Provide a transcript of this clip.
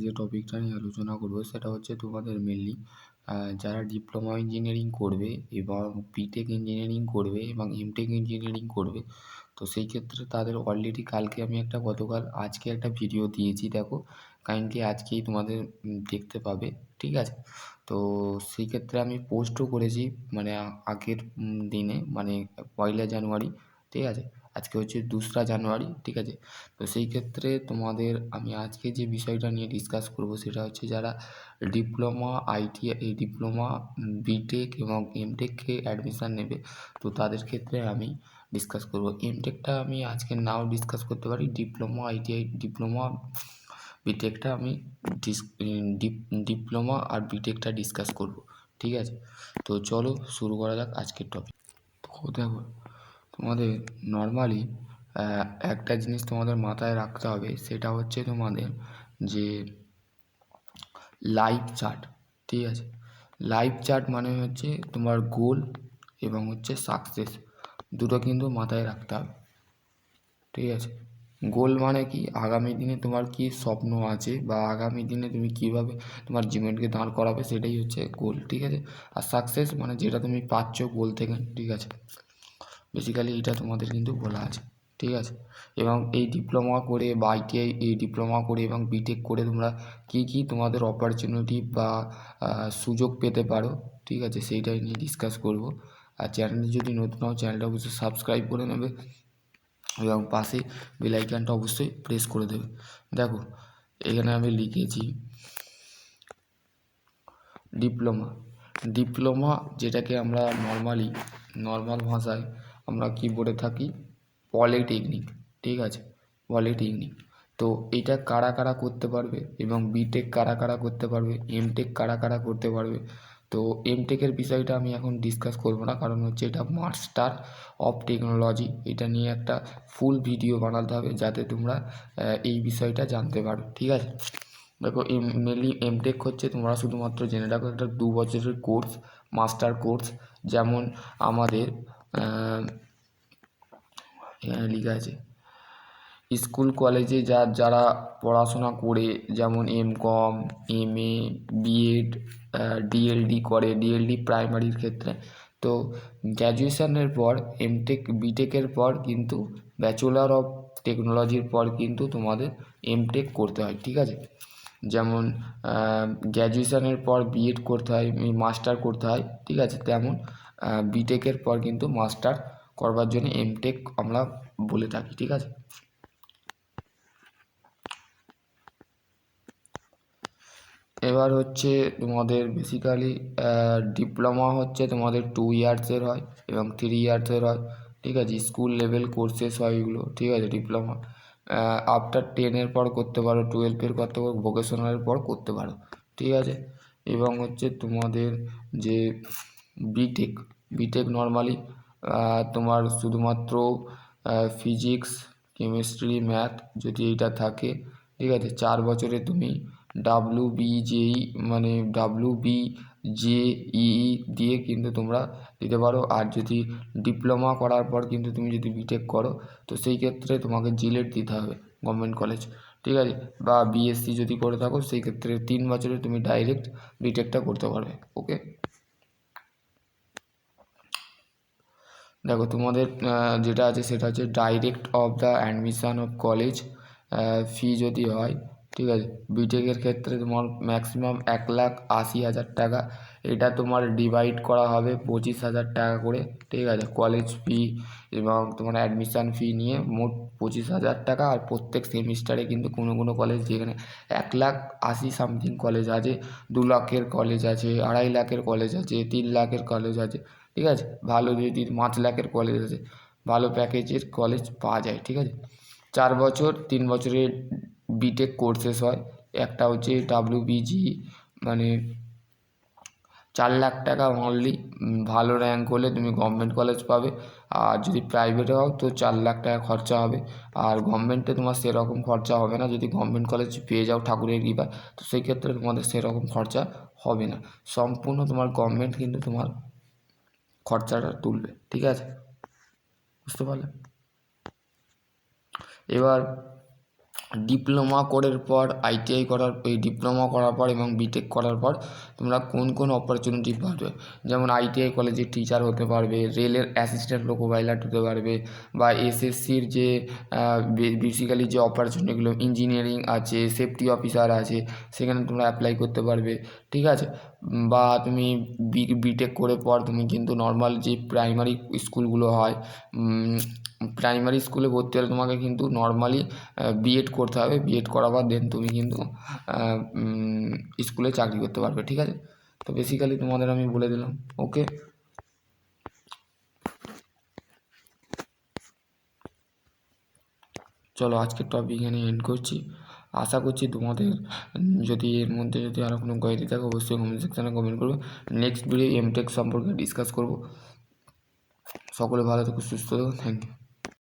যে টপিকটা নিয়ে আলোচনা করবো সেটা হচ্ছে তোমাদের মেনলি যারা ডিপ্লোমা ইঞ্জিনিয়ারিং করবে এবং বিটেক ইঞ্জিনিয়ারিং করবে এবং এমটেক ইঞ্জিনিয়ারিং করবে, তো সেই ক্ষেত্রে তাদের অলরেডি কালকে আমি আজকে একটা ভিডিও দিয়েছি, দেখো কাইন্ডলি আজকেই তোমাদের দেখতে পাবে, ঠিক আছে। তো সেই ক্ষেত্রে আমি পোস্টও করেছি মানে আগের দিনে, মানে 1 জানুয়ারি, ঠিক আছে। আজকে হচ্ছে 2 জানুয়ারি, ঠিক আছে। তো সেই ক্ষেত্রে তোমাদের আমি আজকে যে বিষয়টা নিয়ে ডিসকাস করব সেটা হচ্ছে যারা ডিপ্লোমা ডিপ্লোমা বিটেক এবং এমটেকে অ্যাডমিশান নেবে, তো তাদের ক্ষেত্রে আমি ডিসকাস করব। এমটেকটা আমি আজকে নাও ডিসকাস করতে পারি, ডিপ্লোমা বিটেকটা আমি ডিপ্লোমা আর বিটেকটা ডিসকাস করব, ঠিক আছে। তো চলো শুরু করা যাক আজকের টপিক। তো দেখো তোমাদের নর্মালি একটা জিনিস তোমাদের মাথায় রাখতে হবে, সেটা হচ্ছে তোমাদের যে লাইফ চার্ট, ঠিক আছে। লাইফ চার্ট মানে হচ্ছে তোমার গোল এবং হচ্ছে সাকসেস, দুটো কিন্তু মাথায় রাখতে হবে, ঠিক আছে। গোল মানে কি, আগামী দিনে তোমার কি স্বপ্ন আছে বা আগামী দিনে তুমি কীভাবে তোমার জীবনকে দাঁড় করাবে, সেটাই হচ্ছে গোল, ঠিক আছে। আর সাকসেস মানে যেটা তুমি পাচ্ছ গোল থেকে, ঠিক আছে। বেসিক্যালি এটা তোমাদের কিন্তু বলা আছে, ঠিক আছে। এবং এই ডিপ্লোমা করে বা আইটিআই এই ডিপ্লোমা করে এবং বিটেক করে তোমরা কী কী তোমাদের অপরচুনিটি বা সুযোগ পেতে পারো, ঠিক আছে, সেইটাই নিয়ে ডিসকাস করব। আর চ্যানেলে যদি নতুন হও চ্যানেলটা অবশ্যই সাবস্ক্রাইব করে নেবে এবং পাশে বেল আইকনটা অবশ্যই প্রেস করে দেবে। দেখো এখানে আমি লিখেছি ডিপ্লোমা, যেটাকে আমরা নর্মাল ভাষায় আমরা কি বলে থাকি, পলিটেকনিক, ঠিক আছে, পলিটেকনিক। তো এটা কারা কারা করতে পারবে এবং বিটেক কারা কারা করতে পারবে, এমটেক কারা কারা করতে পারবে। তো এমটেকের বিষয়টা আমি এখন ডিসকাস করব না, কারণ হচ্ছে এটা মাস্টার অফ টেকনোলজি, এটা নিয়ে একটা ফুল ভিডিও বানাতে হবে যাতে তোমরা এই বিষয়টা জানতে পারো, ঠিক আছে। দেখো মেনলি এমটেক হচ্ছে তোমরা শুধুমাত্র জেনে রাখো একটা 2 বছরের কোর্স, মাস্টার কোর্স। যেমন আমাদের এখানে লেখা আছে স্কুল কলেজে যারা পড়াশোনা করে, যেমন এমকম, এমএ, বিএড, ডিএলডি করে, ডিএলডি প্রাইমারির ক্ষেত্রে। তো গ্র্যাজুয়েশনের পর এমটেক বিটেকের পর কিন্তু ব্যাচেলর অফ টেকনোলজির পর কিন্তু তোমাদের এমটেক করতে হয়, ঠিক আছে। যেমন গ্র্যাজুয়েশনের পর বিএড করতে হয়, মাস্টার করতে হয়, ঠিক আছে, তেমন বিটেকের পর কিন্তু মাস্টার করবার জন্য এমটেক আমরা বলে থাকি, ঠিক আছে। এবার হচ্ছে তোমাদের বেসিক্যালি ডিপ্লোমা হচ্ছে তোমাদের 2 ইয়ার্সের হয় এবং 3 ইয়ার্সের হয়, ঠিক আছে। স্কুল লেভেল কোর্সেস হয় এগুলো, ঠিক আছে। ডিপ্লোমা আফটার 10-এর পর করতে পারো, 12-এর করতে পারো, ভোকেশনালের পর করতে পারো, ঠিক আছে। এবং হচ্ছে তোমাদের যে বিটেক নর্মালি তোমার শুধুমাত্র ফিজিক্স, কেমিস্ট্রি, ম্যাথ যদি এইটা থাকে, ঠিক আছে, 4 বছরে তুমি WBJEE মানে WBJEE দিয়ে কিন্তু তোমরা দিতে পারো। আর যদি ডিপ্লোমা করার পর কিন্তু তুমি যদি বিটেক করো, তো সেই ক্ষেত্রে তোমাকে জিলেট দিতে হবে, গভর্নমেন্ট কলেজ, ঠিক আছে। বা বিএসসি যদি করে থাকো সেই ক্ষেত্রে 3 বছরে তুমি ডাইরেক্ট বিটেকটা করতে পারবে, ওকে। দেখো তোমাদের যেটা আছে সেটা হচ্ছে direct of the admission of college fee যদি হয়, ঠিক আছে। বিটেকের ক্ষেত্রে তোমার ম্যাক্সিমাম 1,80,000 টাকা, এটা তোমার ডিভাইড করা হবে 25,000 টাকা করে, ঠিক আছে। কলেজ ফি এবং তোমার অ্যাডমিশান ফি নিয়ে মোট 25,000 টাকা। আর প্রত্যেক সেমিস্টারে কিন্তু কোনো কোনো কলেজ যেখানে 1,80,000 সামথিং কলেজ আছে, 2 লাখের কলেজ আছে, 2.5 লাখের কলেজ আছে, 3 লাখের কলেজ আছে, ঠিক আছে। ভালো যদি 5 লাখের কলেজ আছে, ভালো প্যাকেজের কলেজ পাওয়া যায়, ঠিক আছে। 4 বছর 3 বছরের বিটেক কোর্সেস হয়। একটা হচ্ছে WBG মানে 4 লাখ টাকা অনলি, ভালো র্যাঙ্ক হলে তুমি গভর্নমেন্ট কলেজ পাবে। আর যদি প্রাইভেটে হও তো 4 লাখ টাকা খরচা হবে। আর গভর্নমেন্টে তোমার সেরকম খরচা হবে না, যদি গভর্নমেন্ট কলেজ পেয়ে যাও ঠাকুরের কৃপায়, তো সেই ক্ষেত্রে তোমাদের সেরকম খরচা হবে না। সম্পূর্ণ তোমার গভর্নমেন্ট কিন্তু তোমার খরচাটা তুলবে, ঠিক আছে, বুঝতে পারলে। এবার ডিপ্লোমা করার পর আইটিআই করার এই ডিপ্লোমা করার পর এবং বিটেক করার পর তোমরা কোন কোন অপরচুনিটি পাবে, যেমন আইটিআই কলেজের টিচার হতে পারবে, রেলের অ্যাসিস্ট্যান্ট লোকো পাইলট হতে পারবে, বা এসএসসির যে বেসিক্যালি যে অপরচুনিটিগুলো ইঞ্জিনিয়ারিং আছে, সেফটি অফিসার আছে, সেখানে তোমরা অ্যাপ্লাই করতে পারবে, ঠিক আছে। বা তুমি বিটেক করে পর তুমি কিন্তু নর্মাল যে প্রাইমারি স্কুলগুলো হয়, প্রাইমারি স্কুলে ভর্তি হলে তোমাকে কিন্তু নর্মালি বিএড করতে হবে, বিএড করার পর দেন তুমি কিন্তু স্কুলে চাকরি করতে পারবে, ঠিক আছে। তো বেসিক্যালি তোমাদের আমি বলে দিলাম। ওকে, চলো আজকের টপিক এখানে এন্ড করছি। আশা করছি তোমাদের যদি এর মধ্যে যদি আরও কোনো কোয়েরি থাকে অবশ্যই কমেন্ট সেকশানে কমেন্ট করবে। নেক্সট ভিডিও এমটেক সম্পর্কে ডিসকাস করব। সকলে ভালো থেকো, সুস্থ থেকো, থ্যাংক ইউ।